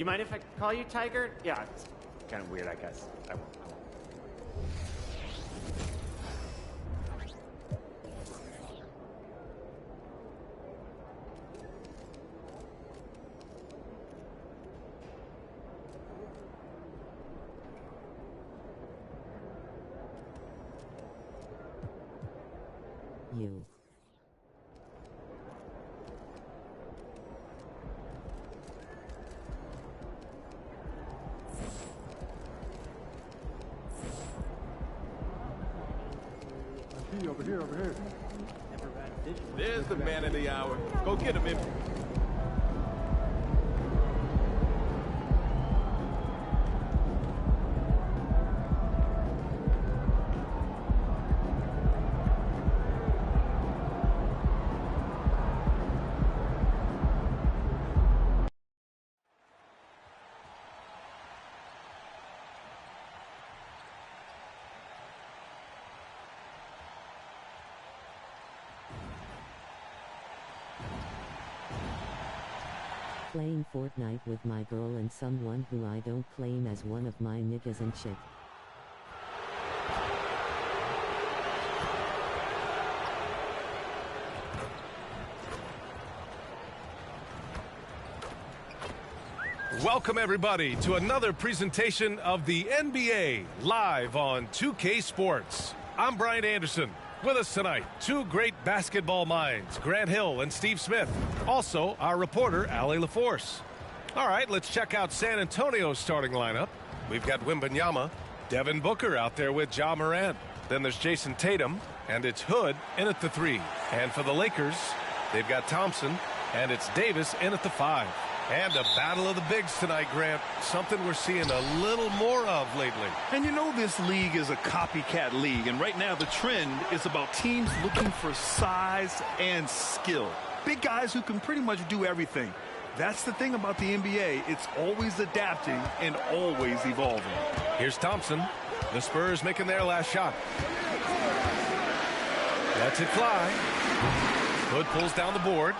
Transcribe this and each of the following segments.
you mind if I call you Tiger? Yeah, it's kind of weird, I guess. I won't. You. Over here. There's the man of the hour. Go get him, Iffy. Playing Fortnite with my girl and someone who I don't claim as one of my niggas and shit. Welcome everybody to another presentation of the NBA live on 2K Sports. I'm Brian Anderson. With us tonight, two great basketball minds, Grant Hill and Steve Smith. Also, our reporter, Allie LaForce. All right, let's check out San Antonio's starting lineup. We've got Wembanyama, Devin Booker out there with Ja Morant. Then there's Jason Tatum, and it's Hood in at the 3. And for the Lakers, they've got Thompson, and it's Davis in at the 5. And a battle of the bigs tonight, Grant. Something we're seeing a little more of lately. And you know this league is a copycat league, and right now the trend is about teams looking for size and skill. Big guys who can pretty much do everything. That's the thing about the NBA. It's always adapting and always evolving. Here's Thompson. The Spurs making their last shot. Lets it fly. Hood pulls down the board.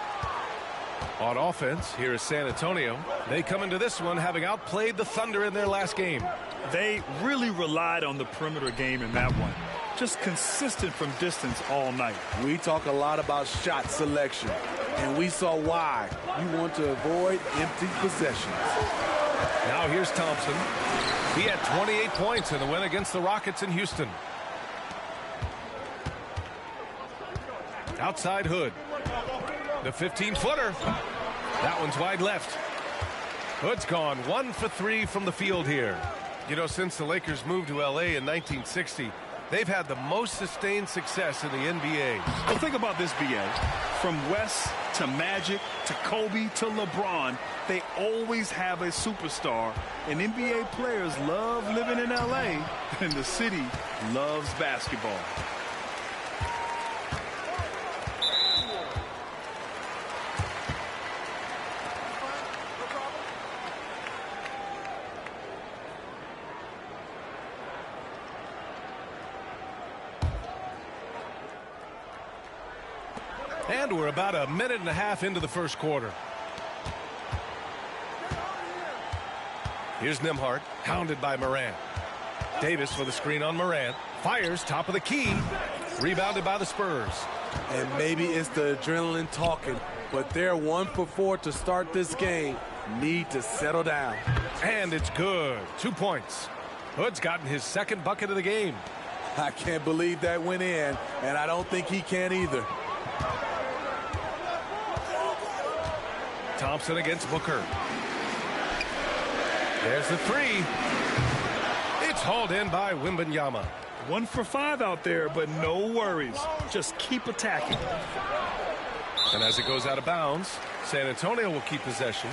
On offense, here is San Antonio. They come into this one having outplayed the Thunder in their last game. They really relied on the perimeter game in that one. Just consistent from distance all night. We talk a lot about shot selection, and we saw why. You want to avoid empty possessions. Now here's Thompson. He had 28 points in the win against the Rockets in Houston. Outside Hood. The 15-footer. That one's wide left. Hood's gone 1 for 3 from the field here. You know, since the Lakers moved to L.A. in 1960, they've had the most sustained success in the NBA. Well, think about this, B.A. From West to Magic to Kobe to LeBron, they always have a superstar. And NBA players love living in L.A., and the city loves basketball. And we're about a minute and a half into the first quarter. Here's Nembhard, hounded by Morant. Davis for the screen on Morant. Fires top of the key. Rebounded by the Spurs. And maybe it's the adrenaline talking, but they're 1 for 4 to start this game. Need to settle down. And it's good. 2 points. Hood's gotten his second bucket of the game. I can't believe that went in, and I don't think he can either. Thompson against Booker. There's the 3. It's hauled in by Wembanyama. 1 for 5 out there, but no worries. Just keep attacking. And as it goes out of bounds, San Antonio will keep possession.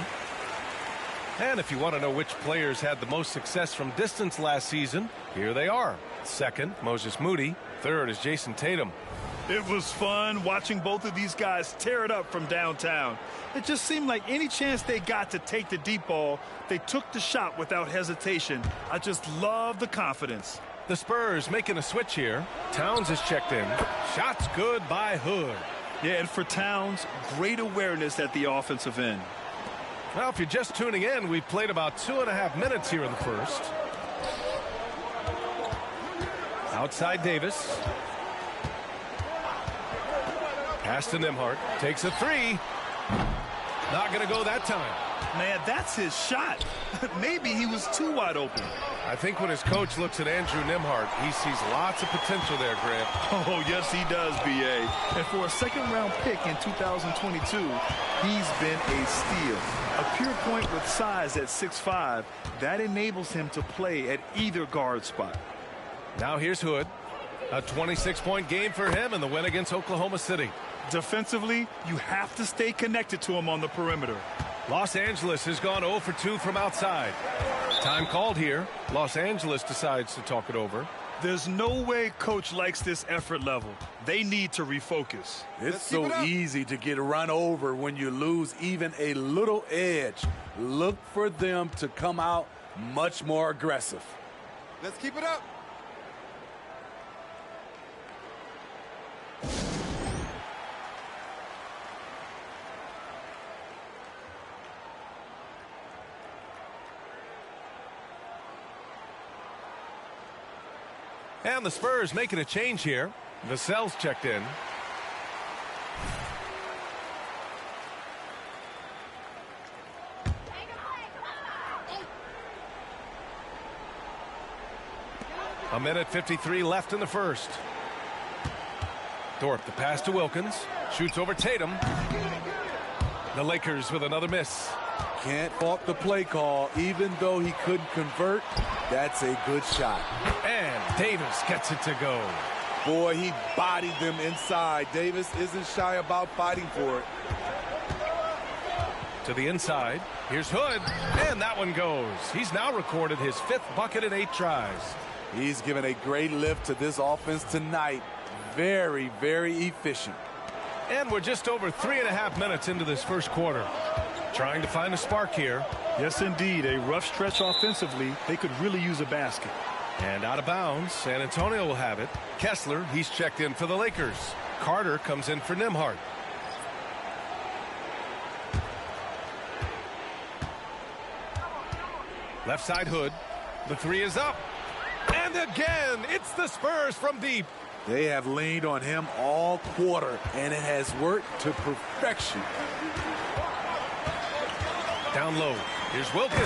And if you want to know which players had the most success from distance last season, here they are. Second, Moses Moody. Third is Jason Tatum. It was fun watching both of these guys tear it up from downtown. It just seemed like any chance they got to take the deep ball, they took the shot without hesitation. I just love the confidence. The Spurs making a switch here. Towns is checked in. Shots good by Hood. Yeah, and for Towns, great awareness at the offensive end. Well, if you're just tuning in, we've played about 2.5 minutes here in the first. Outside Davis. Pass to Nembhard. Takes a three. Not going to go that time. Man, that's his shot. Maybe he was too wide open. I think when his coach looks at Andrew Nembhard, he sees lots of potential there, Grant. Oh, yes, he does, B.A. And for a second-round pick in 2022, he's been a steal. A pure point with size at 6'5", that enables him to play at either guard spot. Now here's Hood. A 26-point game for him in the win against Oklahoma City. Defensively, you have to stay connected to him on the perimeter. Los Angeles has gone 0 for 2 from outside. Time called here. Los Angeles decides to talk it over. There's no way coach likes this effort level. They need to refocus. It's so easy to get run over when you lose even a little edge. Look for them to come out much more aggressive. Let's keep it up. And the Spurs making a change here. Vassell's checked in. A minute 53 left in the first. Thorpe, the pass to Wilkins. Shoots over Tatum. The Lakers with another miss. Can't fault the play call. Even though he couldn't convert, that's a good shot. And Davis gets it to go. Boy, he bodied them inside. Davis isn't shy about fighting for it. To the inside. Here's Hood. And that one goes. He's now recorded his 5th bucket in 8 tries. He's given a great lift to this offense tonight. Very, very efficient. And we're just over 3.5 minutes into this first quarter. Trying to find a spark here. Yes, indeed. A rough stretch offensively. They could really use a basket. And out of bounds. San Antonio will have it. Kessler, he's checked in for the Lakers. Carter comes in for Nembhard. Left side Hood. The three is up. And again, it's the Spurs from deep. They have leaned on him all quarter, and it has worked to perfection. Down low. Here's Wilkins.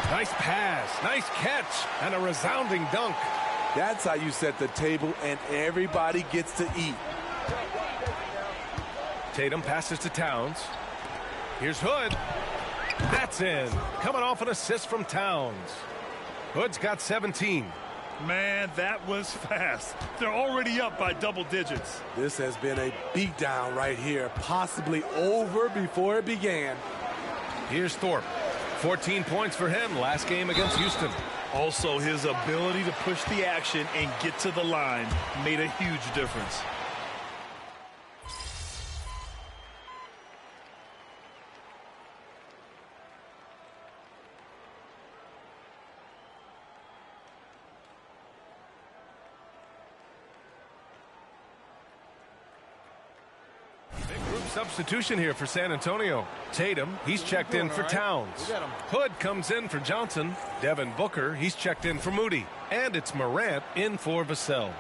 Nice pass. Nice catch. And a resounding dunk. That's how you set the table, and everybody gets to eat. Tatum passes to Towns. Here's Hood. That's in. Coming off an assist from Towns. Hood's got 17. Man, that was fast. They're already up by double digits. This has been a beatdown right here, possibly over before it began. Here's Thorpe. 14 points for him last game against Houston. Also, his ability to push the action and get to the line made a huge difference. Substitution here for San Antonio. Tatum, he's checked in for Towns. Hood comes in for Johnson. Devin Booker, he's checked in for Moody. And it's Morant in for Vassell.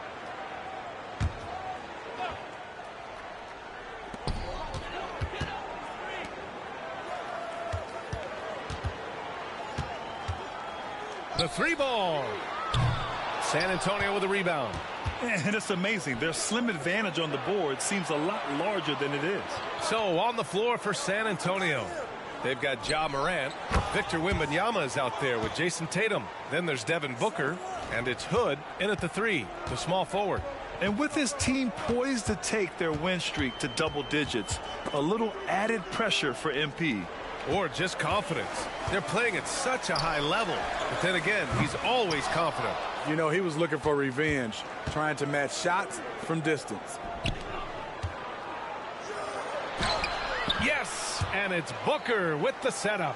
The three ball. San Antonio with a rebound. And it's amazing. Their slim advantage on the board seems a lot larger than it is. So on the floor for San Antonio. They've got Ja Morant. Victor Wembanyama is out there with Jason Tatum. Then there's Devin Booker. And it's Hood in at the three, the small forward. And with his team poised to take their win streak to double digits, a little added pressure for MP. Or just confidence. They're playing at such a high level. But then again, he's always confident. You know, he was looking for revenge, trying to match shots from distance. Yes, and it's Booker with the setup.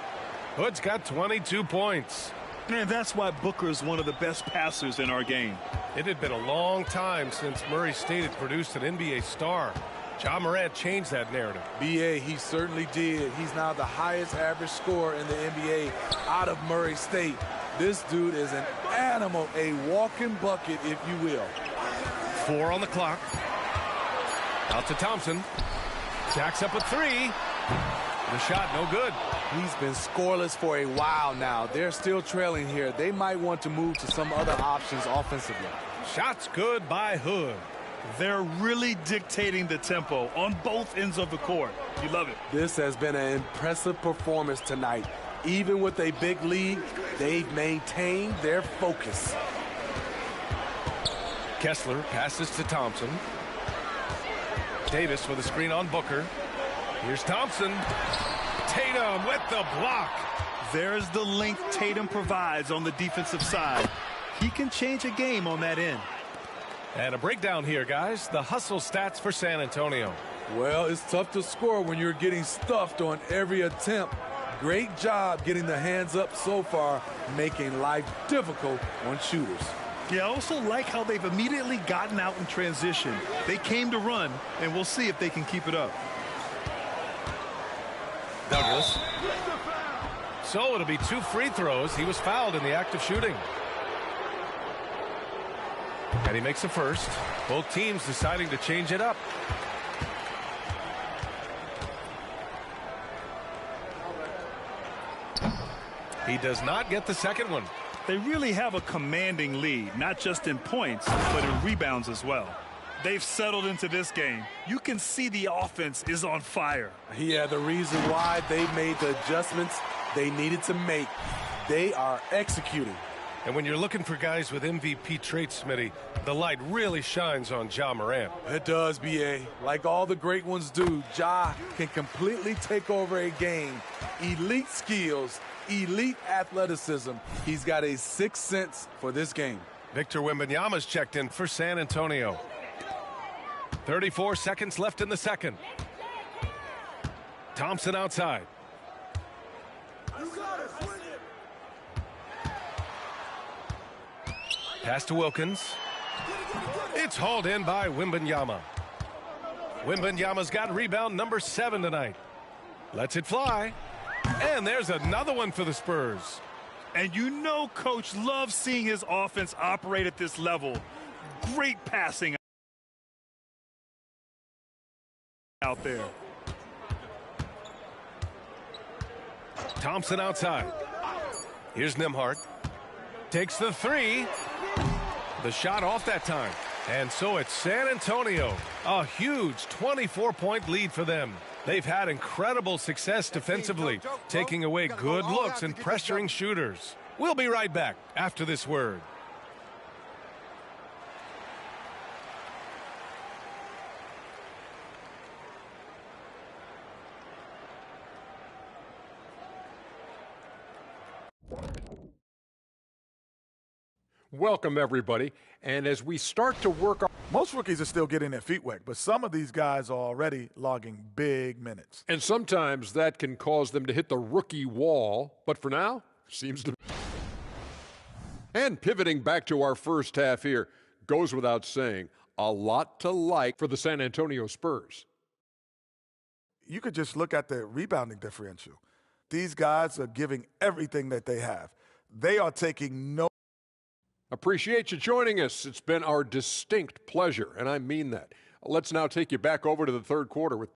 Hood's got 22 points. And that's why Booker is one of the best passers in our game. It had been a long time since Murray State had produced an NBA star. Ja Morant changed that narrative. B.A., he certainly did. He's now the highest average scorer in the NBA out of Murray State. This dude is an animal, a walking bucket, if you will. 4 on the clock. Out to Thompson. Jacks up a 3. The shot no good. He's been scoreless for a while now. They're still trailing here. They might want to move to some other options offensively. Shots good by Hood. They're really dictating the tempo on both ends of the court. You love it. This has been an impressive performance tonight. Even with a big lead, they've maintained their focus. Kessler passes to Thompson. Davis with a screen on Booker. Here's Thompson. Tatum with the block. There's the length Tatum provides on the defensive side. He can change a game on that end. And a breakdown here, guys. The hustle stats for San Antonio. Well, it's tough to score when you're getting stuffed on every attempt. Great job getting the hands up so far, making life difficult on shooters. Yeah, I also like how they've immediately gotten out in transition. They came to run, and we'll see if they can keep it up. Douglas. So it'll be 2 free throws. He was fouled in the act of shooting. And he makes the first. Both teams deciding to change it up. He does not get the second one. They really have a commanding lead, not just in points, but in rebounds as well. They've settled into this game. You can see the offense is on fire. Yeah, the reason why they made the adjustments they needed to make. They are executing. And when you're looking for guys with MVP traits, Smitty, the light really shines on Ja Morant. It does, B.A. Like all the great ones do, Ja can completely take over a game. Elite skills, elite athleticism. He's got a sixth sense for this game. Victor Wembanyama's checked in for San Antonio. 34 seconds left in the second. Thompson outside. Pass to Wilkins. It's hauled in by Wembanyama. Wembanyama's got rebound number 7 tonight. Lets it fly. And there's another one for the Spurs. And you know Coach loves seeing his offense operate at this level. Great passing out there. Thompson outside. Here's Nembhard. Takes the 3. The shot off that time. And so it's San Antonio. A huge 24-point lead for them. They've had incredible success defensively, taking away good looks and pressuring shooters. We'll be right back after this word. Welcome, everybody. And as we start to work on... Most rookies are still getting their feet wet, but some of these guys are already logging big minutes. And sometimes that can cause them to hit the rookie wall. But for now, seems to... And pivoting back to our first half here, goes without saying, a lot to like for the San Antonio Spurs. You could just look at the rebounding differential. These guys are giving everything that they have. They are taking no... Appreciate you joining us. It's been our distinct pleasure, and I mean that. Let's now take you back over to the third quarter with...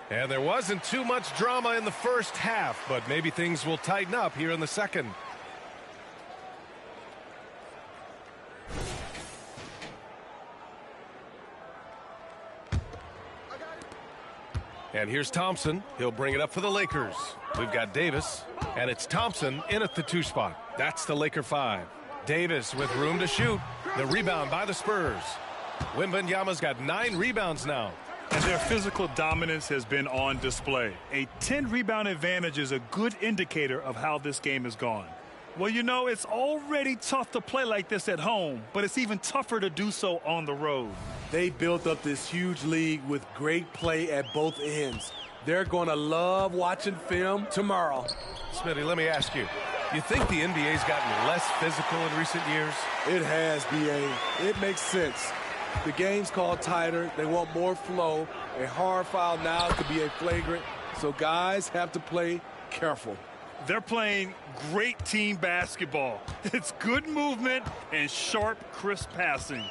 And there wasn't too much drama in the first half, but maybe things will tighten up here in the second. And here's Thompson. He'll bring it up for the Lakers. We've got Davis, and it's Thompson in at the 2 spot. That's the Laker 5. Davis with room to shoot. The rebound by the Spurs. Wembanyama's got 9 rebounds now. And their physical dominance has been on display. A 10-rebound advantage is a good indicator of how this game has gone. Well, you know, it's already tough to play like this at home, but it's even tougher to do so on the road. They built up this huge lead with great play at both ends. They're going to love watching film tomorrow. Smitty, let me ask you, You think the NBA's gotten less physical in recent years? It has, B.A. It makes sense. The game's called tighter. They want more flow. A hard foul now could be a flagrant, so guys have to play careful. They're playing great team basketball. It's good movement and sharp, crisp passing.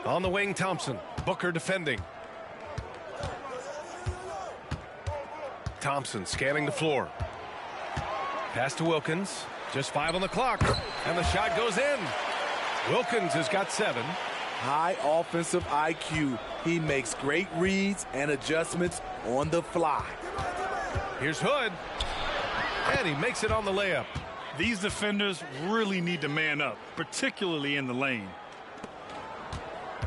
On the wing, Thompson. Booker defending. Thompson scanning the floor. Pass to Wilkins. Just 5 on the clock. And the shot goes in. Wilkins has got 7. High offensive IQ. He makes great reads and adjustments on the fly. Here's Hood. And he makes it on the layup. These defenders really need to man up, particularly in the lane.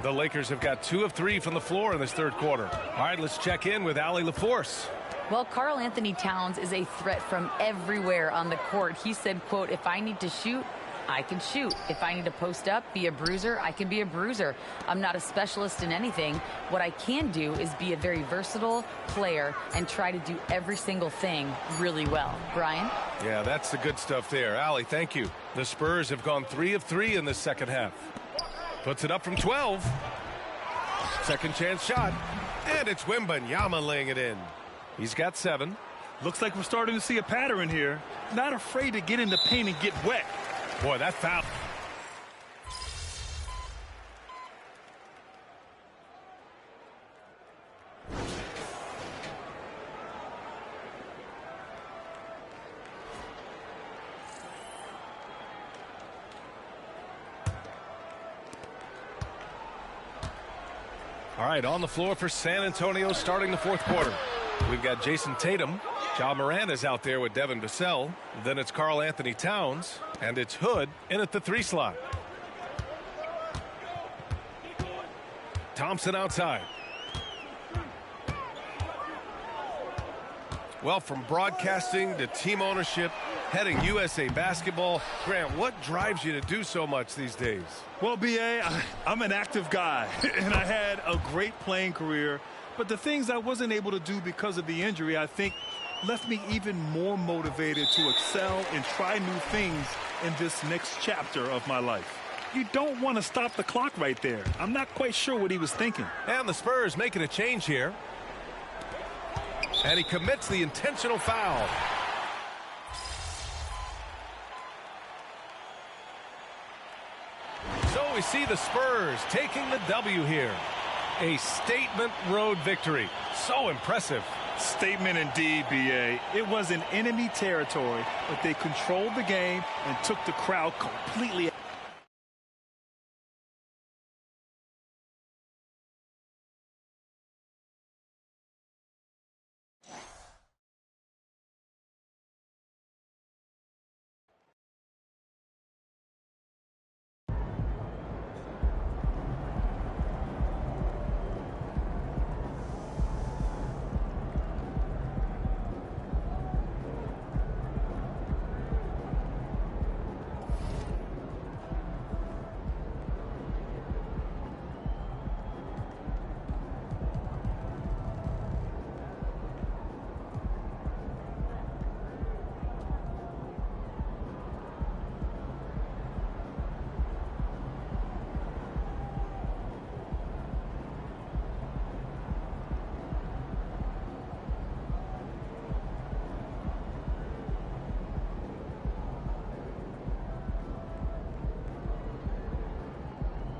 The Lakers have got 2 of 3 from the floor in this third quarter. All right, let's check in with Allie LaForce. Well, Karl Anthony Towns is a threat from everywhere on the court. He said, quote, if I need to shoot, I can shoot. If I need to post up, be a bruiser, I can be a bruiser. I'm not a specialist in anything. What I can do is be a very versatile player and try to do every single thing really well. Brian? Yeah, that's the good stuff there. Allie, thank you. The Spurs have gone 3 of 3 in this second half. Puts it up from 12. Second chance shot. And it's Wembanyama laying it in. He's got 7. Looks like we're starting to see a pattern here. Not afraid to get in the paint and get wet. Boy, that foul. All right, on the floor for San Antonio starting the fourth quarter. We've got Jason Tatum. Ja Morant is out there with Devin Vassell. Then it's Karl Anthony Towns. And it's Hood in at the 3 slot. Thompson outside. Well, from broadcasting to team ownership, heading USA Basketball, Grant, what drives you to do so much these days? Well, B.A., I'm an active guy, and I had a great playing career. But the things I wasn't able to do because of the injury, I think, left me even more motivated to excel and try new things in this next chapter of my life. You don't want to stop the clock right there. I'm not quite sure what he was thinking. And the Spurs making a change here. And he commits the intentional foul. So we see the Spurs taking the W here. A statement road victory. So impressive. Statement indeed, B.A. It was in enemy territory, but they controlled the game and took the crowd completely.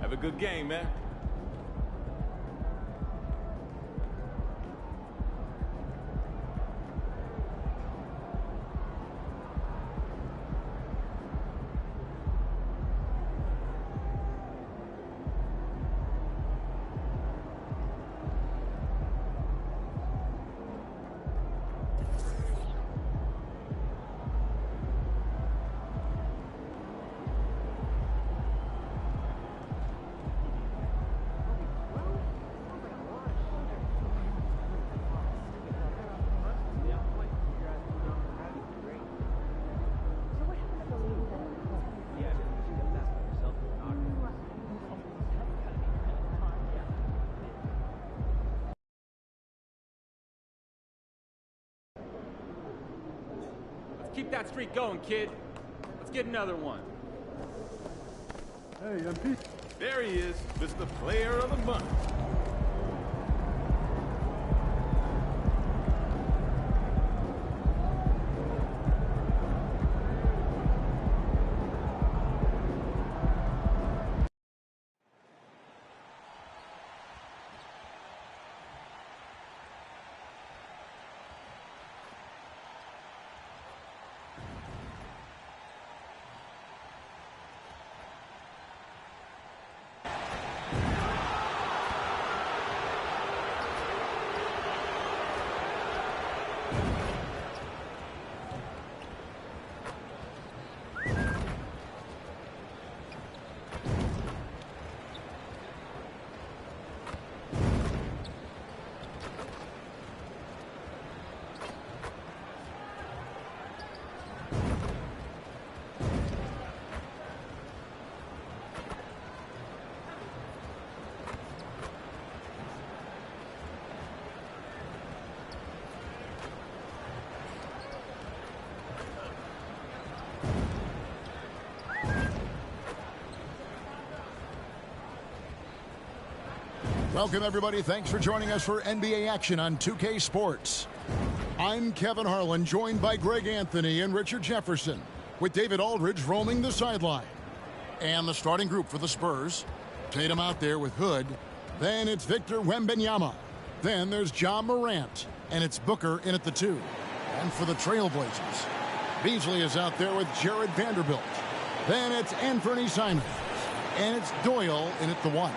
Have a good game, man. Keep that streak going, kid. Let's get another one. Hey, MP. There he is, Mr. Player of the Month. Welcome, everybody. Thanks for joining us for NBA action on 2K Sports. I'm Kevin Harlan, joined by Greg Anthony and Richard Jefferson, with David Aldridge roaming the sideline. And the starting group for the Spurs. Tatum out there with Hood. Then it's Victor Wembanyama. Then there's Ja Morant. And it's Booker in at the 2. And for the Trailblazers, Beasley is out there with Jared Vanderbilt. Then it's Anthony Simons. And it's Doyle in at the 1.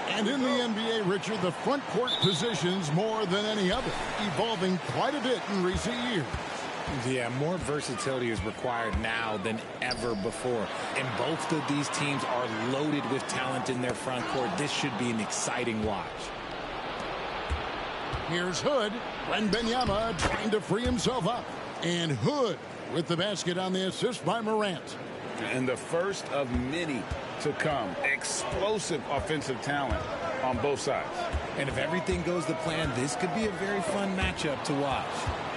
And in the NBA, Richard, the front court positions more than any other, evolving quite a bit in recent years. Yeah, more versatility is required now than ever before. And both of these teams are loaded with talent in their front court. This should be an exciting watch. Here's Hood. Wembanyama trying to free himself up. And Hood with the basket on the assist by Morant. And the first of many to come. Explosive offensive talent on both sides. And if everything goes to plan, this could be a very fun matchup to watch.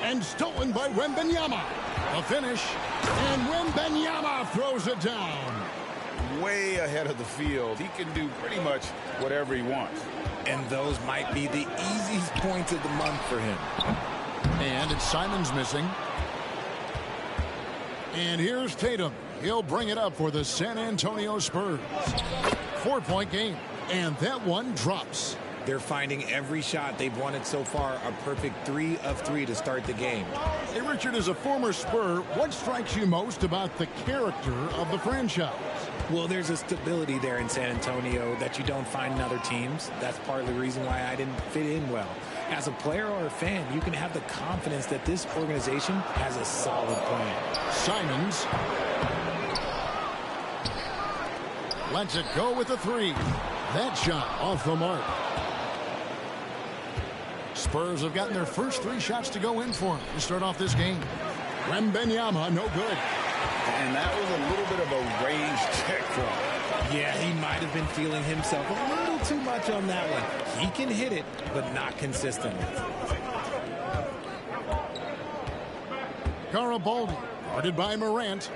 And stolen by Wembanyama. A finish. And Wembanyama throws it down. Way ahead of the field. He can do pretty much whatever he wants. And those might be the easiest points of the month for him. And it's Simons missing. And here's Tatum. He'll bring it up for the San Antonio Spurs. 4-point game. And that one drops. They're finding every shot they've wanted so far a perfect 3 of 3 to start the game. Hey, Richard, as a former Spur, what strikes you most about the character of the franchise? Well, there's a stability there in San Antonio that you don't find in other teams. That's part of the reason why I didn't fit in well. As a player or a fan, you can have the confidence that this organization has a solid plan. Simons lets it go with a 3. That shot off the mark. Spurs have gotten their first 3 shots to go in for him to start off this game. Wembanyama, no good. And that was a little bit of a range check for him. Yeah, he might have been feeling himself a little too much on that one. He can hit it, but not consistently. Garibaldi, guarded by Morant.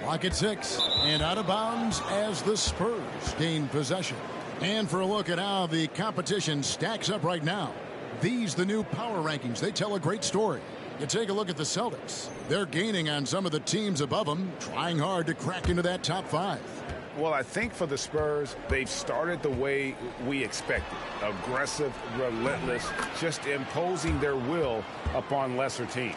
Clock at 6, and out of bounds as the Spurs gain possession. And for a look at how the competition stacks up right now, these the new power rankings. They tell a great story. You take a look at the Celtics. They're gaining on some of the teams above them, trying hard to crack into that top 5. Well, I think for the Spurs, they've started the way we expected. Aggressive, relentless, just imposing their will upon lesser teams.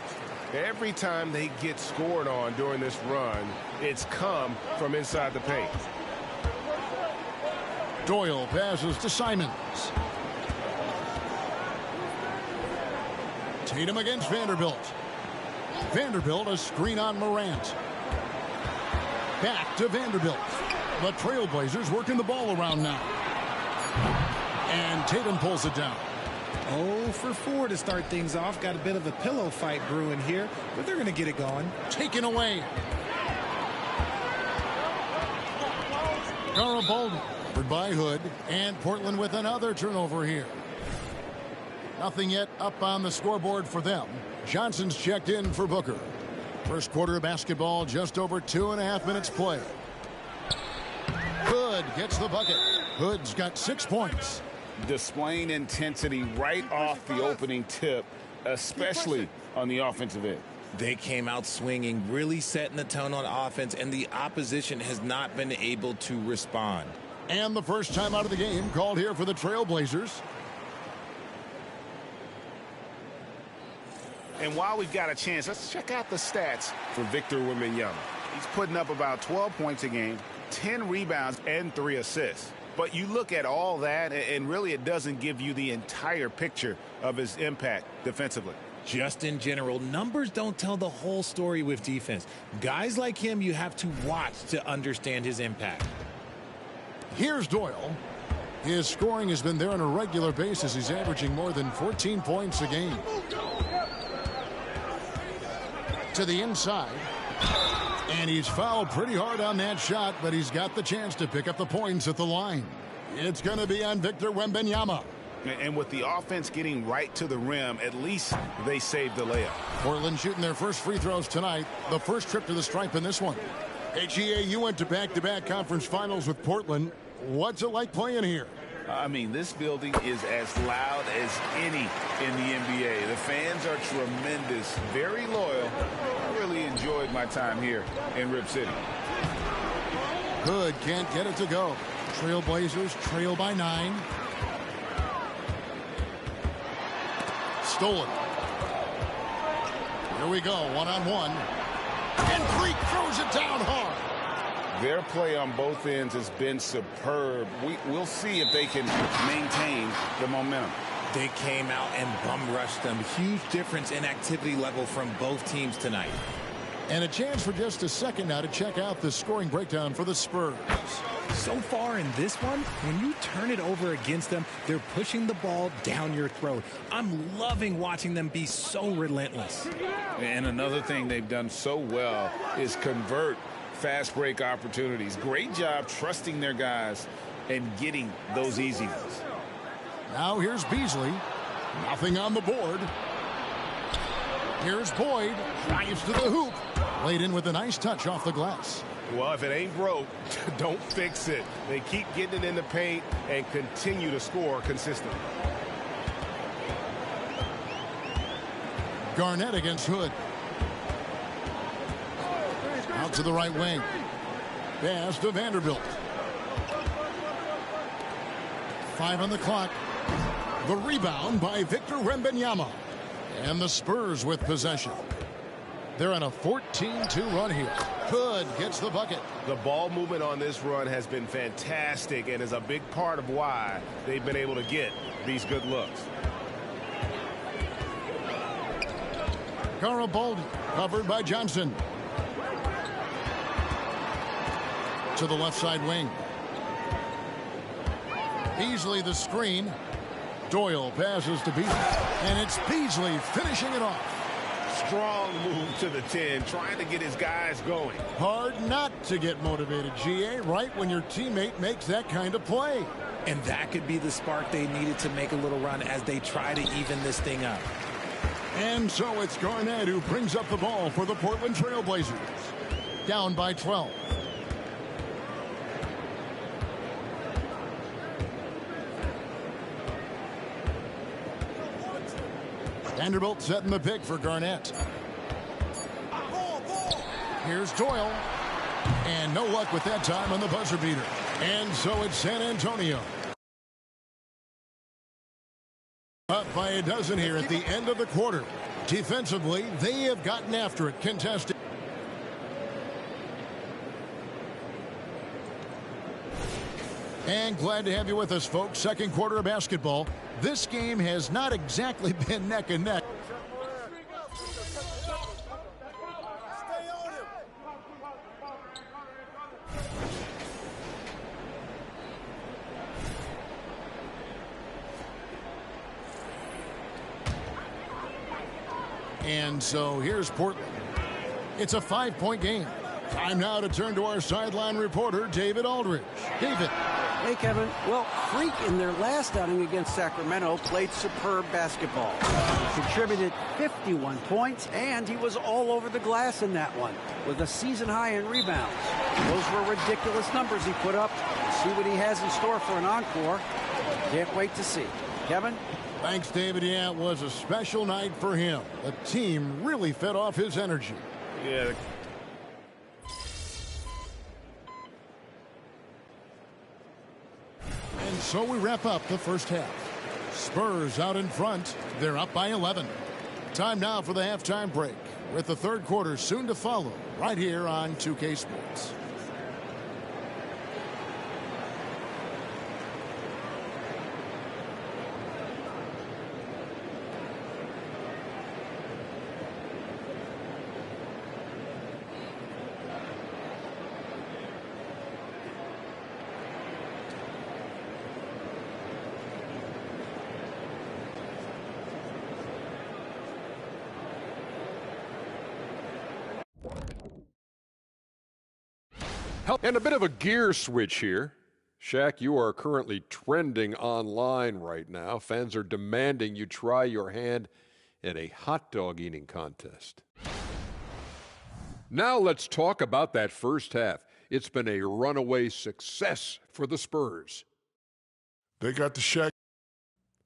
Every time they get scored on during this run, it's come from inside the paint. Doyle passes to Simons. Tatum against Vanderbilt. Vanderbilt, a screen on Morant. Back to Vanderbilt. The Trailblazers working the ball around now. And Tatum pulls it down. 0 for 4 to start things off. Got a bit of a pillow fight brewing here, but they're going to get it going. Taken away. Garibaldi by Hood, and Portland with another turnover here. Nothing yet up on the scoreboard for them. Johnson's checked in for Booker. First quarter of basketball, just over 2.5 minutes play. Hood gets the bucket. Hood's got 6 points. Displaying intensity right off the opening tip, especially on the offensive end. They came out swinging, really setting the tone on offense, and the opposition has not been able to respond. And the first time out of the game called here for the Trailblazers. And while we've got a chance, let's check out the stats for Victor Wembanyama. He's putting up about 12 points a game, 10 rebounds, and 3 assists. But you look at all that, and really it doesn't give you the entire picture of his impact defensively. Just in general, numbers don't tell the whole story with defense. Guys like him, you have to watch to understand his impact. Here's Doyle. His scoring has been there on a regular basis. He's averaging more than 14 points a game. To the inside. And he's fouled pretty hard on that shot, but he's got the chance to pick up the points at the line. It's going to be on Victor Wembanyama. And with the offense getting right to the rim, at least they saved the layup. Portland shooting their first free throws tonight. The first trip to the stripe in this one. Hey, GA, you went to back-to-back conference finals with Portland. What's it like playing here? I mean, this building is as loud as any in the NBA. The fans are tremendous, very loyal. I really enjoyed my time here in Rip City. Hood can't get it to go. Trailblazers trail by 9. Stolen. Here we go, one-on-one. And Creek throws it down hard. Their play on both ends has been superb. We'll see if they can maintain the momentum. They came out and bum rushed them. Huge difference in activity level from both teams tonight. And a chance for just a second now to check out the scoring breakdown for the Spurs. So far in this one, when you turn it over against them, they're pushing the ball down your throat. I'm loving watching them be so relentless. And another thing they've done so well is convert fast break opportunities. Great job trusting their guys and getting those easy ones. Now here's Beasley. Nothing on the board. Here's Boyd. Drives to the hoop. Laid in with a nice touch off the glass. Well, if it ain't broke, don't fix it. They keep getting it in the paint and continue to score consistently. Garnett against Hood. Out to the right wing. Pass to Vanderbilt. 5 on the clock. The rebound by Victor Wembanyama. And the Spurs with possession. They're on a 14-2 run here. Hood gets the bucket. The ball movement on this run has been fantastic and is a big part of why they've been able to get these good looks. Garibaldi covered by Johnson. To the left side wing. Beasley the screen. Doyle passes to Beasley. And it's Beasley finishing it off. Strong move to the 10, trying to get his guys going. Hard not to get motivated, GA, right when your teammate makes that kind of play. And that could be the spark they needed to make a little run as they try to even this thing up. And so it's Garnett who brings up the ball for the Portland Trailblazers. Down by 12. Vanderbilt setting the pick for Garnett. Here's Doyle. And no luck with that time on the buzzer beater. And so it's San Antonio. Up by a dozen here at the end of the quarter. Defensively, they have gotten after it, contesting. And glad to have you with us, folks. Second quarter of basketball. This game has not exactly been neck and neck. And so here's Portland. It's a 5-point game. Time now to turn to our sideline reporter, David Aldridge. David. Hey, Kevin. Well, Freak in their last outing against Sacramento played superb basketball. He contributed 51 points, and he was all over the glass in that one with a season high in rebounds. Those were ridiculous numbers he put up. See what he has in store for an encore. Can't wait to see. Kevin? Thanks, David. Yeah, it was a special night for him. The team really fed off his energy. Yeah. And so we wrap up the first half. Spurs out in front. They're up by 11. Time now for the halftime break, with the third quarter soon to follow right here on 2K Sports. And a bit of a gear switch here. Shaq, you are currently trending online right now. Fans are demanding you try your hand at a hot dog eating contest. Now let's talk about that first half. It's been a runaway success for the Spurs. They got the Shaq.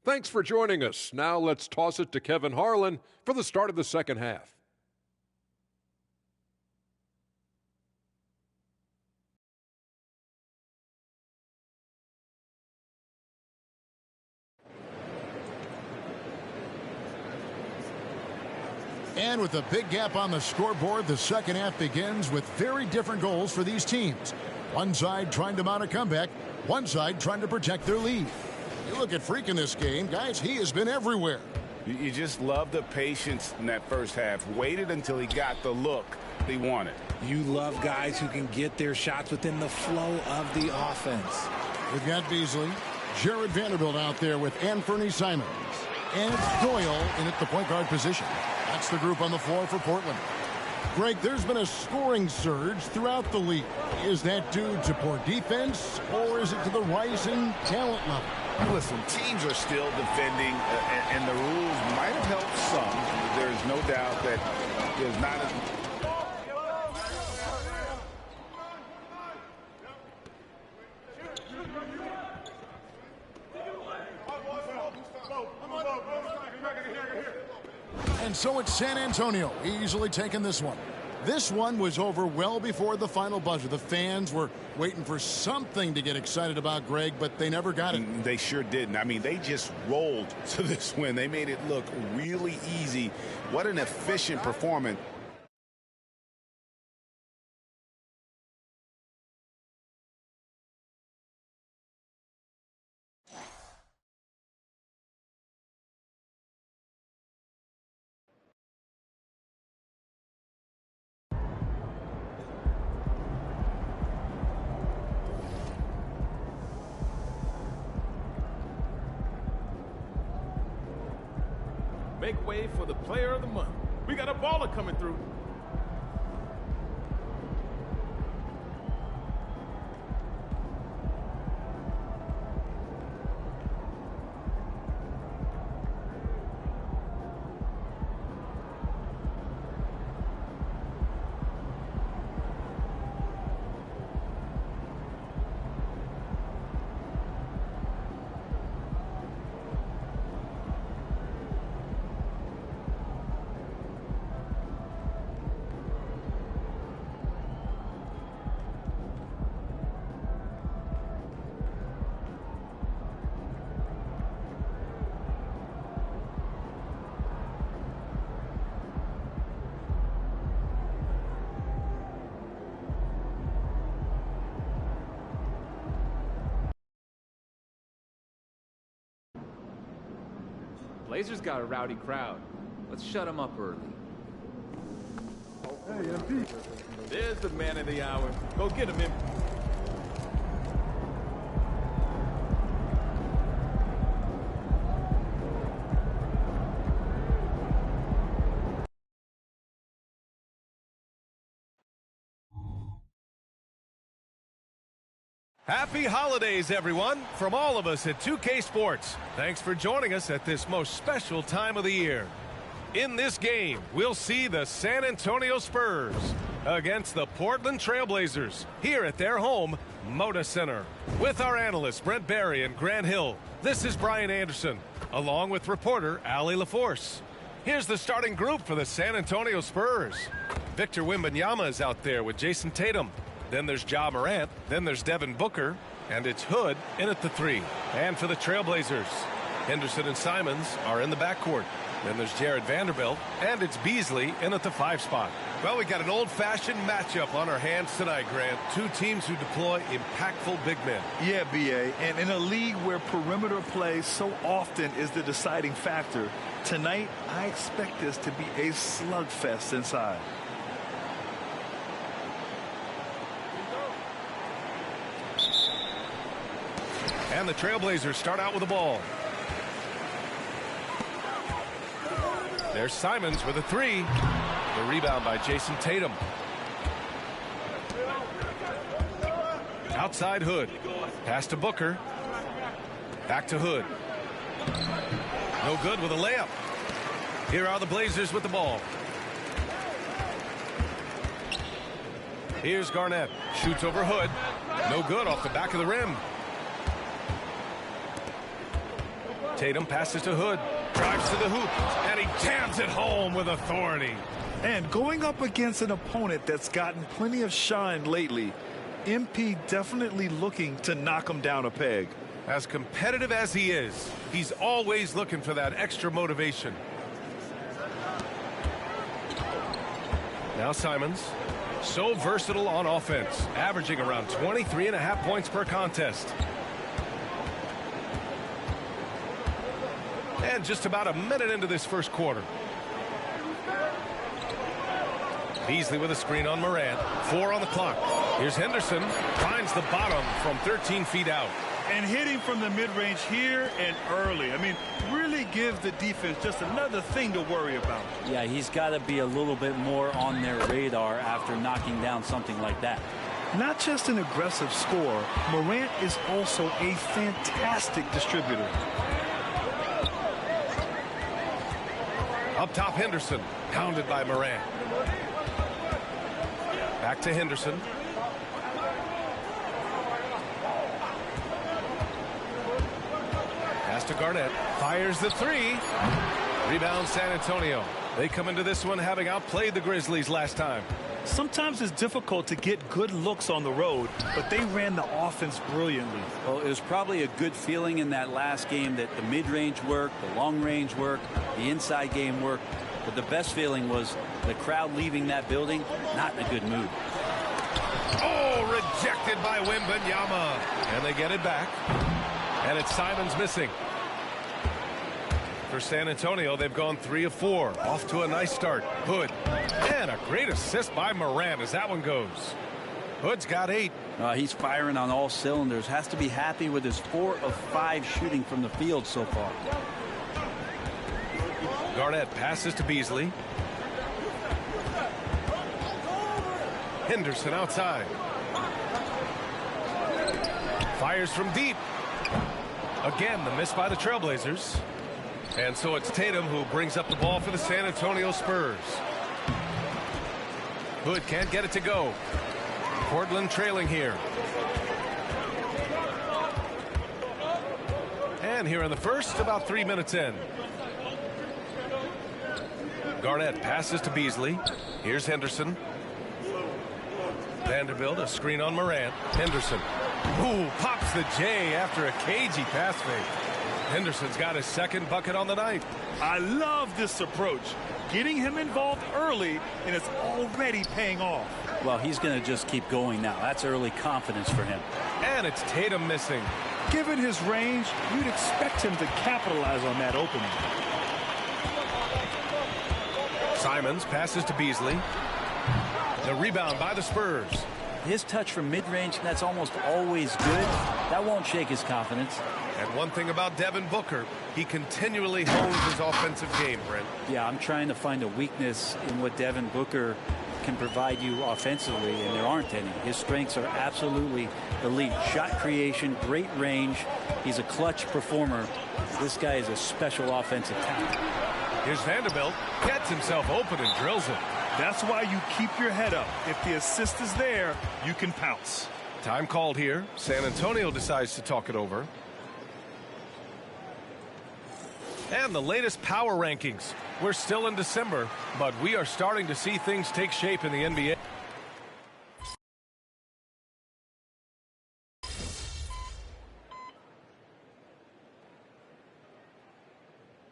Thanks for joining us. Now let's toss it to Kevin Harlan for the start of the second half. And with a big gap on the scoreboard, the second half begins with very different goals for these teams. One side trying to mount a comeback, one side trying to protect their lead. You look at Freak in this game, guys, he has been everywhere. You just love the patience in that first half. Waited until he got the look he wanted. You love guys who can get their shots within the flow of the offense. We've got Beasley, Jared Vanderbilt out there with Anthony Simons, and it's Doyle in at the point guard position. That's the group on the floor for Portland. Greg, there's been a scoring surge throughout the league. Is that due to poor defense, or is it to the rise in talent level? Listen, teams are still defending, and the rules might have helped some. There's no doubt that there's not as... And so it's San Antonio easily taking this one. This one was over well before the final buzzer. The fans were waiting for something to get excited about, Greg, but they never got it. They sure didn't. I mean, they just rolled to this win. They made it look really easy. What an efficient performance. Make way for the player of the month. We got a baller coming through. Blazers got a rowdy crowd. Let's shut them up early. Hey, MP. There's the man of the hour. Go get him, MP. Happy holidays, everyone, from all of us at 2K Sports. Thanks for joining us at this most special time of the year. In this game, we'll see the San Antonio Spurs against the Portland Trail Blazers here at their home, Moda Center. With our analysts, Brent Barry and Grant Hill, this is Brian Anderson, along with reporter Allie LaForce. Here's the starting group for the San Antonio Spurs. Victor Wembanyama is out there with Jason Tatum. Then there's Ja Morant. Then there's Devin Booker. And it's Hood in at the 3. And for the Trailblazers, Henderson and Simons are in the backcourt. Then there's Jared Vanderbilt. And it's Beasley in at the 5 spot. Well, we got an old-fashioned matchup on our hands tonight, Grant. Two teams who deploy impactful big men. Yeah, B.A. And in a league where perimeter play so often is the deciding factor, tonight I expect this to be a slugfest inside. And the Trailblazers start out with the ball. There's Simons with a 3. The rebound by Jason Tatum. Outside Hood. Pass to Booker. Back to Hood. No good with a layup. Here are the Blazers with the ball. Here's Garnett. Shoots over Hood. No good off the back of the rim. Tatum passes to Hood. Drives to the hoop. And he jams it home with authority. And going up against an opponent that's gotten plenty of shine lately, MP definitely looking to knock him down a peg. As competitive as he is, he's always looking for that extra motivation. Now Simons, so versatile on offense, averaging around 23.5 points per contest. And just about a minute into this first quarter. Beasley with a screen on Morant. 4 on the clock. Here's Henderson. Finds the bottom from 13 feet out. And hitting from the mid-range here and early. I mean, really gives the defense just another thing to worry about. Yeah, he's got to be a little bit more on their radar after knocking down something like that. Not just an aggressive scorer, Morant is also a fantastic distributor. Up top, Henderson. Pounded by Morant. Back to Henderson. Pass to Garnett. Fires the 3. Rebound San Antonio. They come into this one having outplayed the Grizzlies last time. Sometimes it's difficult to get good looks on the road, but they ran the offense brilliantly. Well, it was probably a good feeling in that last game that the mid-range worked, the long-range worked, the inside game worked. But the best feeling was the crowd leaving that building not in a good mood. Oh, rejected by Wembanyama. And they get it back. And it's Simons missing. For San Antonio, they've gone 3 of 4. Off to a nice start. Hood. And a great assist by Morant as that one goes. Hood's got 8. He's firing on all cylinders. Has to be happy with his 4 of 5 shooting from the field so far. Garnett passes to Beasley. Henderson outside. Fires from deep. Again, the miss by the Trailblazers. And so it's Tatum who brings up the ball for the San Antonio Spurs. Hood can't get it to go. Portland trailing here. And here in the first, about 3 minutes in. Garnett passes to Beasley. Here's Henderson. Vanderbilt, a screen on Morant. Henderson. Ooh, pops the J after a cagey pass fake. Henderson's got his second bucket on the night. I love this approach. Getting him involved early, and it's already paying off. Well, he's going to just keep going now. That's early confidence for him. And it's Tatum missing. Given his range, you'd expect him to capitalize on that opening. Simons passes to Beasley. The rebound by the Spurs. His touch from mid-range, that's almost always good. That won't shake his confidence. And one thing about Devin Booker, he continually hones his offensive game, Brent. Yeah, I'm trying to find a weakness in what Devin Booker can provide you offensively, and there aren't any. His strengths are absolutely elite. Shot creation, great range. He's a clutch performer. This guy is a special offensive talent. Here's Vanderbilt. Gets himself open and drills it. That's why you keep your head up. If the assist is there, you can pounce. Time called here. San Antonio decides to talk it over. And the latest power rankings. We're still in December, but we are starting to see things take shape in the NBA.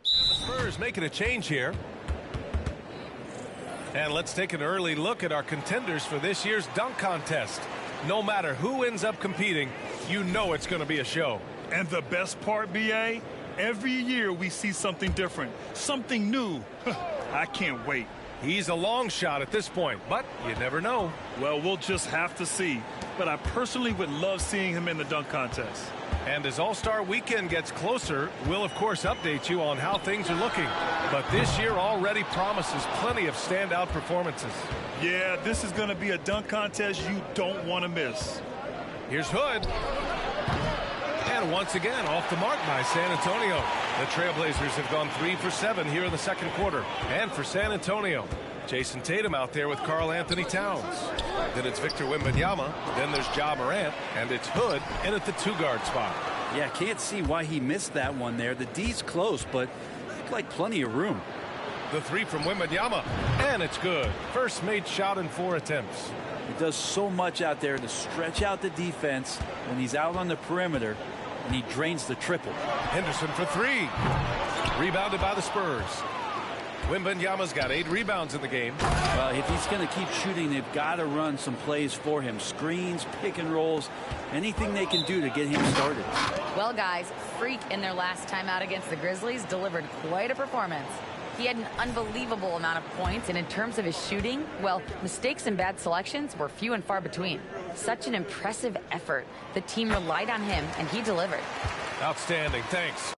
The Spurs making a change here. And let's take an early look at our contenders for this year's dunk contest. No matter who ends up competing, you know it's going to be a show. And the best part, B.A., every year we see something different, something new. I can't wait. He's a long shot at this point, but you never know. Well, we'll just have to see. But I personally would love seeing him in the dunk contest. And as All-Star Weekend gets closer, we'll of course update you on how things are looking. But this year already promises plenty of standout performances. Yeah, this is going to be a dunk contest you don't want to miss. Here's Hood. And once again, off the mark by San Antonio. The Trailblazers have gone 3 for 7 here in the second quarter. And for San Antonio, Jason Tatum out there with Karl Anthony Towns. Then it's Victor Wembanyama. Then there's Ja Morant. And it's Hood in at the 2-guard spot. Yeah, can't see why he missed that one there. The D's close, but looked like plenty of room. The 3 from Wembanyama. And it's good. First made shot in 4 attempts. He does so much out there to stretch out the defense when he's out on the perimeter, and he drains the triple. Henderson for 3. Rebounded by the Spurs. Wembanyama's got 8 rebounds in the game. Well, if he's going to keep shooting, they've got to run some plays for him. Screens, pick and rolls, anything they can do to get him started. Well, guys, Freak in their last time out against the Grizzlies delivered quite a performance. He had an unbelievable amount of points, and in terms of his shooting, well, mistakes and bad selections were few and far between. Such an impressive effort. The team relied on him, and he delivered. Outstanding. Thanks.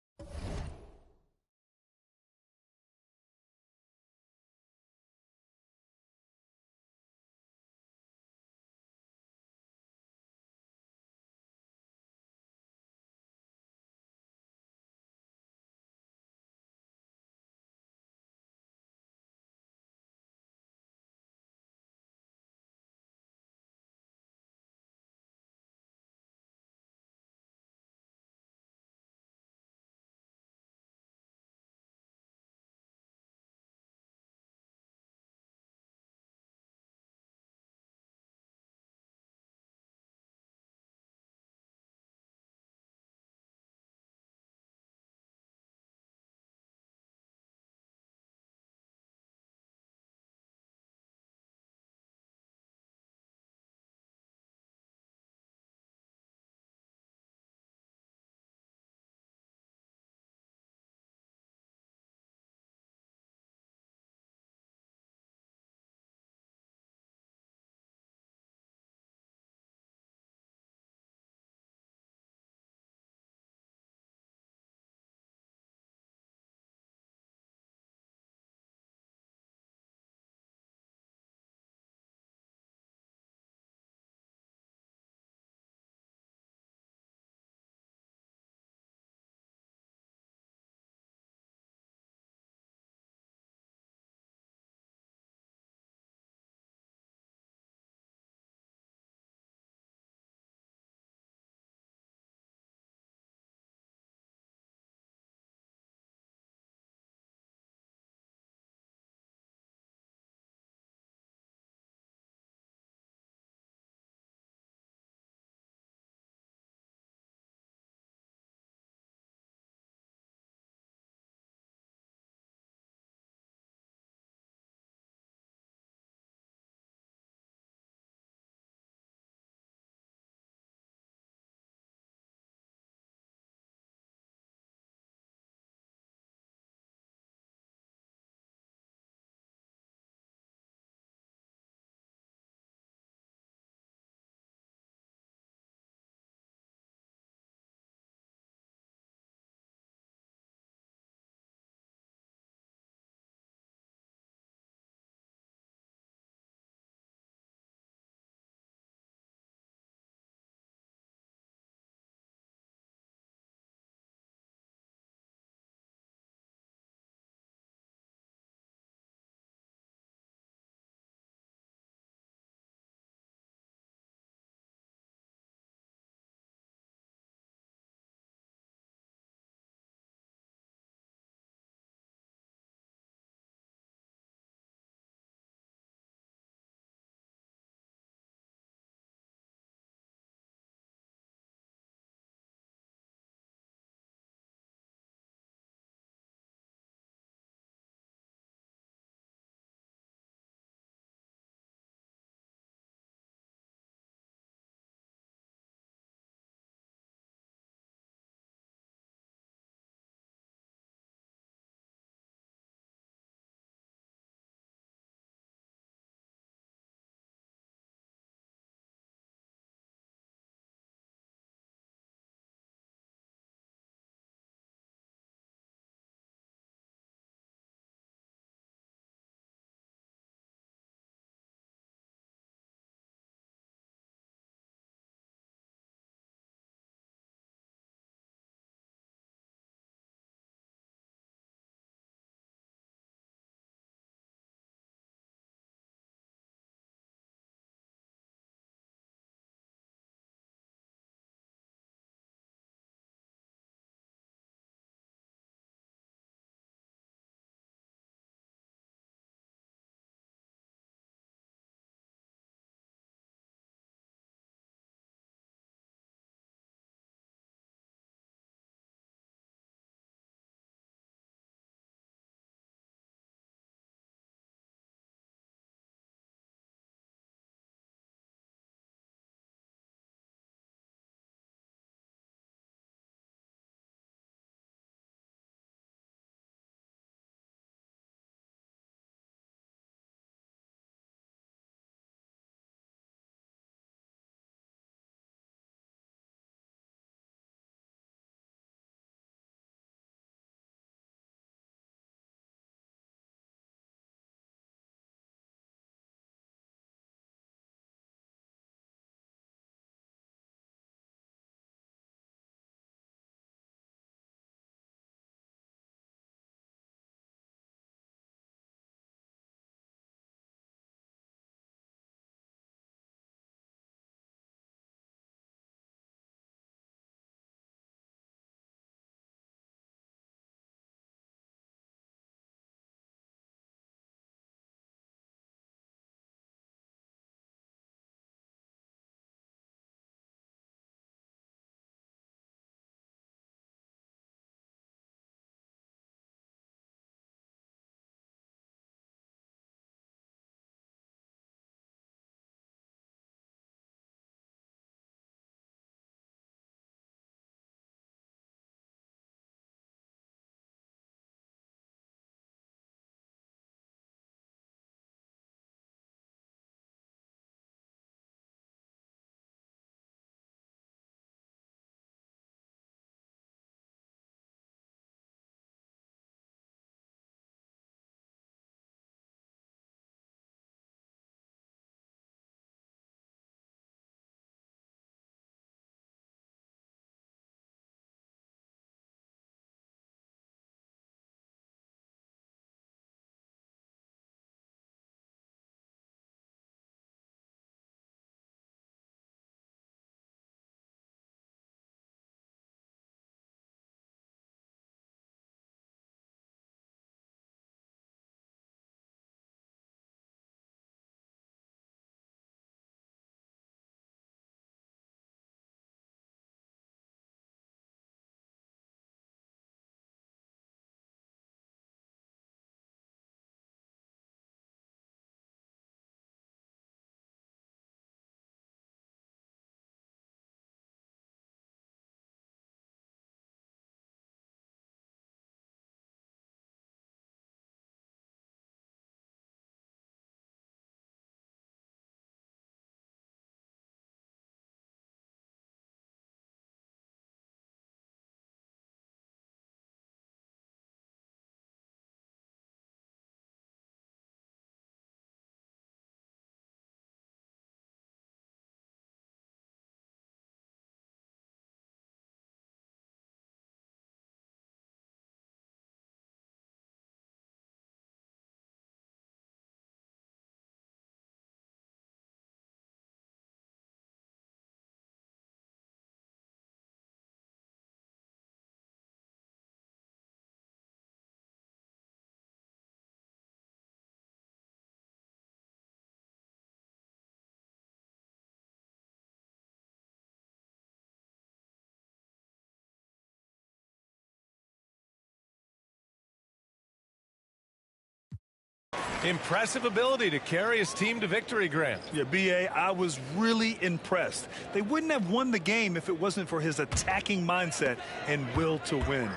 Impressive ability to carry his team to victory, Grant. Yeah, B.A., I was really impressed. They wouldn't have won the game if it wasn't for his attacking mindset and will to win.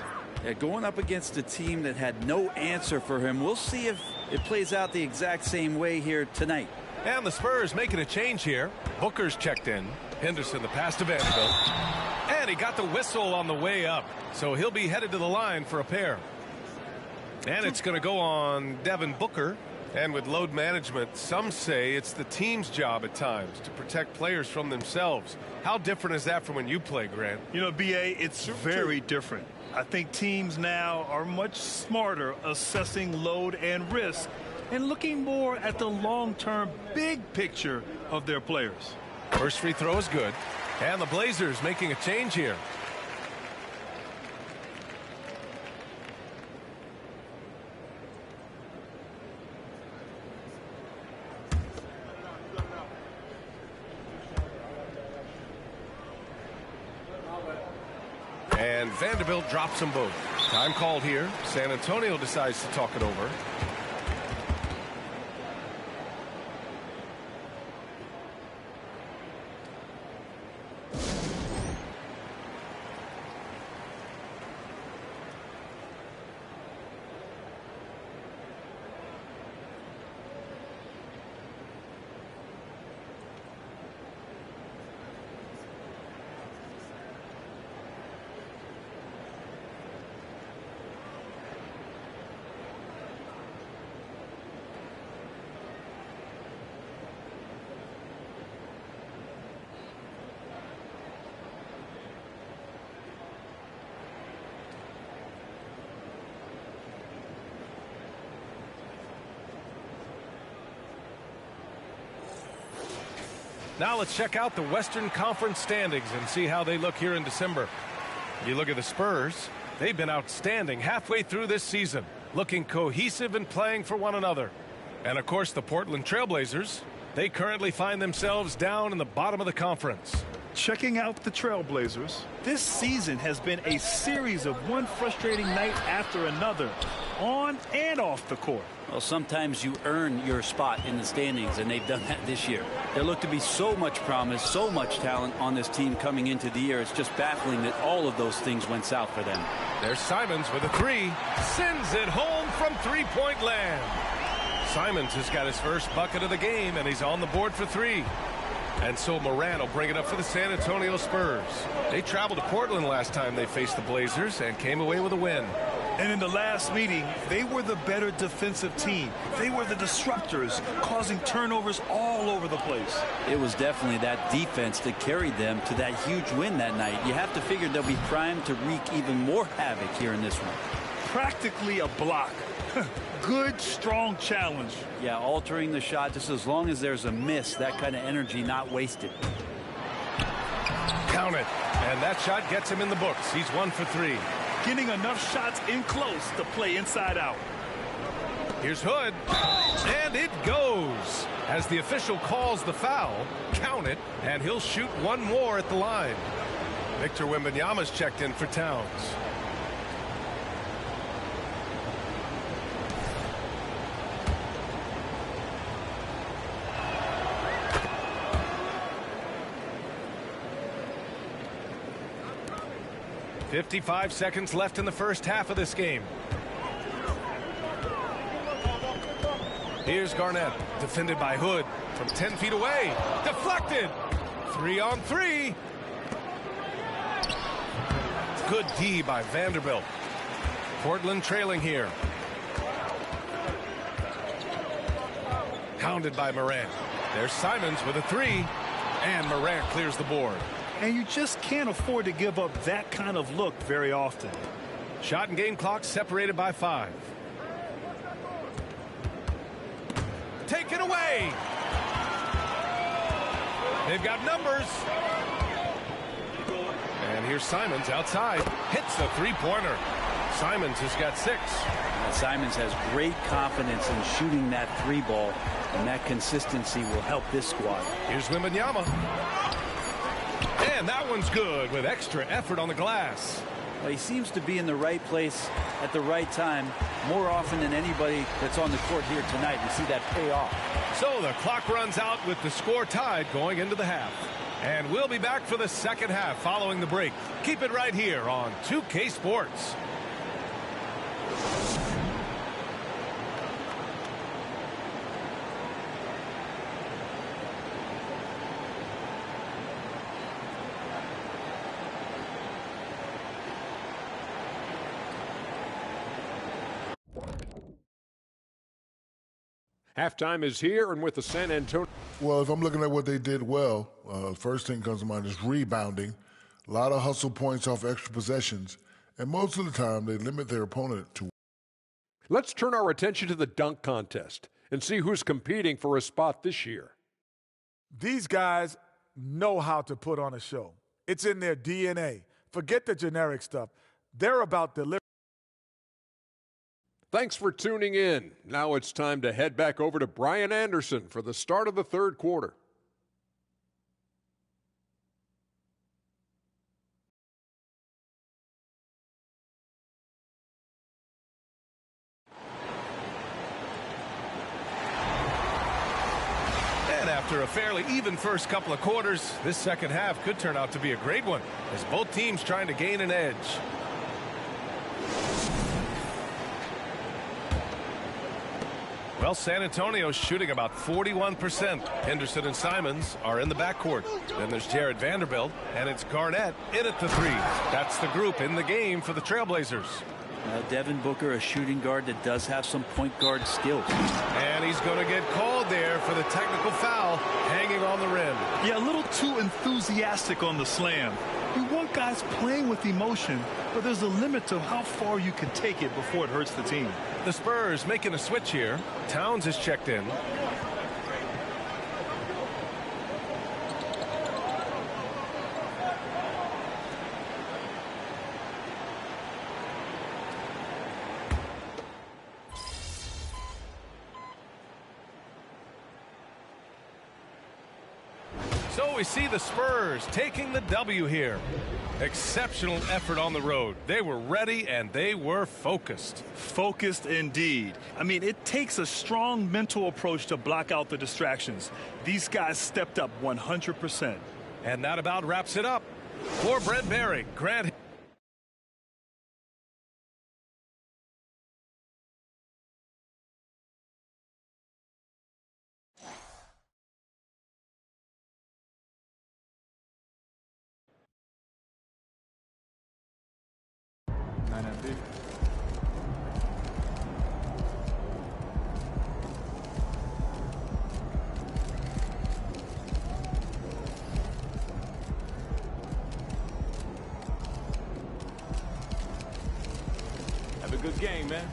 Yeah, going up against a team that had no answer for him. We'll see if it plays out the exact same way here tonight. And the Spurs making a change here. Booker's checked in. Henderson the pass to Vanderbilt. And he got the whistle on the way up. So he'll be headed to the line for a pair. And it's going to go on Devin Booker. And with load management, some say it's the team's job at times to protect players from themselves. How different is that from when you play, Grant? You know, B.A., it's very different. I think teams now are much smarter assessing load and risk and looking more at the long-term big picture of their players. First free throw is good. And the Blazers making a change here. And Vanderbilt drops them both. Time called here. San Antonio decides to talk it over. Now let's check out the Western Conference standings and see how they look here in December. You look at the Spurs. They've been outstanding halfway through this season, looking cohesive and playing for one another. And, of course, the Portland Trailblazers, they currently find themselves down in the bottom of the conference. Checking out the Trailblazers, this season has been a series of one frustrating night after another, on and off the court. Well, sometimes you earn your spot in the standings, and they've done that this year. There looked to be so much promise, so much talent on this team coming into the year. It's just baffling that all of those things went south for them. There's Simons with a three. Sends it home from three-point land. Simons has got his first bucket of the game, and he's on the board for three. And so Moran will bring it up for the San Antonio Spurs. They traveled to Portland last time they faced the Blazers and came away with a win. And in the last meeting, they were the better defensive team. They were the disruptors, causing turnovers all over the place. It was definitely that defense that carried them to that huge win that night. You have to figure they'll be primed to wreak even more havoc here in this one. Practically a block. Good, strong challenge. Yeah, altering the shot just as long as there's a miss, that kind of energy not wasted. Count it. And that shot gets him in the books. He's 1 for 3. Getting enough shots in close to play inside out. Here's Hood. And it goes. As the official calls the foul, count it, and he'll shoot one more at the line. Victor Wembanyama's checked in for Towns. .55 seconds left in the first half of this game. Here's Garnett, defended by Hood from 10 feet away. Deflected. 3-on-3. Good D by Vanderbilt. Portland trailing here. Hounded by Morant. There's Simons with a three. And Morant clears the board. And you just can't afford to give up that kind of look very often. Shot and game clock separated by 5. Take it away. They've got numbers. And here's Simons outside. Hits the three-pointer. Simons has got 6. And Simons has great confidence in shooting that three ball, and that consistency will help this squad. Here's Wembanyama. And that one's good with extra effort on the glass. Well, he seems to be in the right place at the right time more often than anybody that's on the court here tonight. We see that pay off. So the clock runs out with the score tied going into the half. And we'll be back for the second half following the break. Keep it right here on 2K Sports. Halftime is here, and with the San Antonio. Well, if I'm looking at what they did well, first thing comes to mind is rebounding. A lot of hustle points off extra possessions, and most of the time they limit their opponent to. Let's turn our attention to the dunk contest and see who's competing for a spot this year. These guys know how to put on a show. It's in their DNA. Forget the generic stuff. They're about delivering. Thanks for tuning in. Now it's time to head back over to Brian Anderson for the start of the third quarter. And after a fairly even first couple of quarters, this second half could turn out to be a great one as both teams trying to gain an edge. Well, San Antonio's shooting about 41%. Henderson and Simons are in the backcourt. Then there's Jared Vanderbilt, and it's Garnett in at the three. That's the group in the game for the Trailblazers. Devin Booker, a shooting guard that does have some point guard skills. And he's going to get called there for the technical foul, hanging on the rim. Yeah, a little too enthusiastic on the slam. We want guys playing with emotion, but there's a limit to how far you can take it before it hurts the team. The Spurs making a switch here. Towns is checked in. So we see the Spurs taking the W here. Exceptional effort on the road. They were ready and they were focused. Focused indeed. I mean, it takes a strong mental approach to block out the distractions. These guys stepped up 100%. And that about wraps it up. For Brent Barry, Grant. Have a good game, man.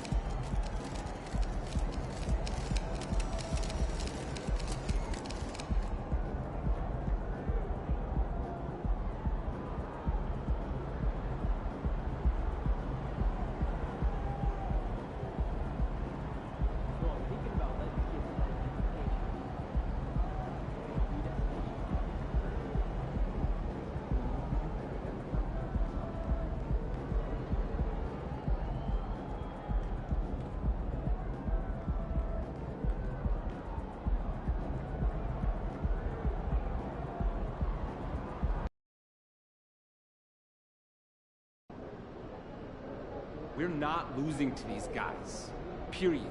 We're not losing to these guys. Period.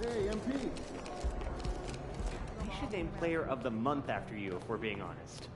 Hey, MP. We should name Player of the Month after you, if we're being honest.